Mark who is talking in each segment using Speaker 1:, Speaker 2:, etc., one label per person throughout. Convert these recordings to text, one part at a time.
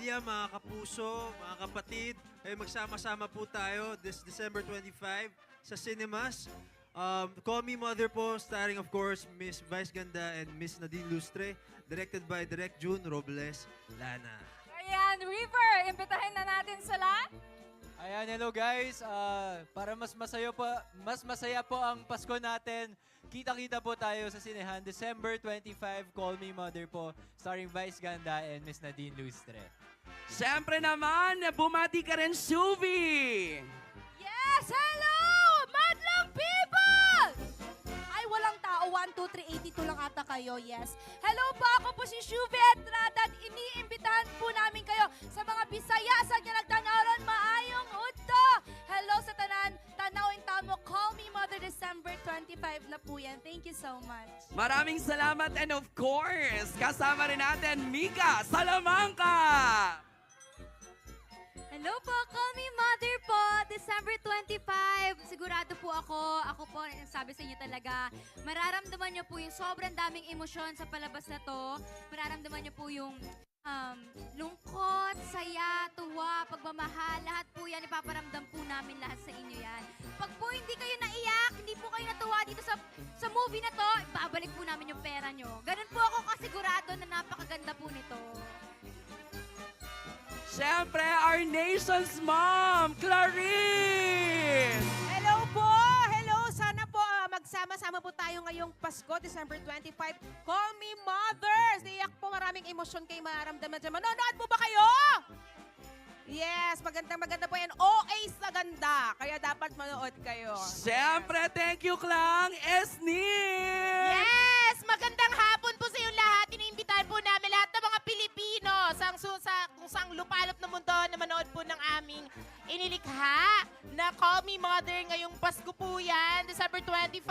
Speaker 1: kapamilya, mga kapuso, mga kapatid, ay magsama-sama po tayo this December 25 sa cinemas. Call Me Mother po, starring of course Miss Vice Ganda and Miss Nadine Lustre, directed by Direk June Robles Lana.
Speaker 2: Ayan, River, imbitahin na natin sila.
Speaker 3: Ayan, hello guys. Para mas masaya po ang Pasko natin. Kita-kita po tayo sa sinehan December 25, Call Me Mother po, starring Vice Ganda and Miss Nadine Lustre.
Speaker 4: Siyempre naman, bumati ka rin, Suvi!
Speaker 2: Yes, hello, madlang people! Ay, walang tao. 1, 2, 3, 82 lang ata kayo, yes. Hello po, ako po si Shuvi Estrada at iniimbitahan po namin kayo sa mga Bisaya sa niya nagtanawan maayong udto. Hello sa tanan, tanawin tamo, Call Me Mother December 25 na po yan. Thank you so much.
Speaker 4: Maraming salamat and of course, kasama rin natin Mika Salamanca!
Speaker 5: Hello po, Call Me Mother po, December 25. Sigurado po ako po, sabi sa inyo talaga, mararamdaman niyo po yung sobrang daming emosyon sa palabas na to. Mararamdaman niyo po yung lungkot, saya, tuwa, pagmamahal, lahat po yan, ipaparamdam po namin lahat sa inyo yan. Pag po hindi kayo naiyak, hindi po kayo natuwa dito sa movie na to, babalik po namin yung pera nyo. Ganun po ako kasigurado na napakaganda po nito.
Speaker 4: Siyempre, our nation's mom, Clarine!
Speaker 6: Hello po! Hello! Sana po magsama-sama po tayo ngayong Pasko, December 25. Call Me Mothers! Iyak po, maraming emosyon kayo mararamdaman dyan. Manonood po ba kayo? Yes, maganda po yan. OA sa ganda. Kaya dapat manood kayo.
Speaker 4: Siyempre, thank you, Klang, Esnil!
Speaker 7: Yes! Magandang hapon po sa inyo lahat. Iniimbitahan po namin lahat ng mga Pilipino sa kung saang lupalop na mundo na manood po ng aming inilikha na Call Me Mother ngayong Pasko po yan, December 25.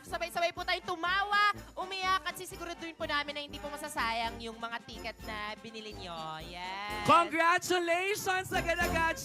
Speaker 7: Sabay-sabay po tayong tumawa, umiyak at sisiguraduhin po namin na hindi po masasayang yung mga ticket na binili nyo. Yes!
Speaker 4: Congratulations agad-agad,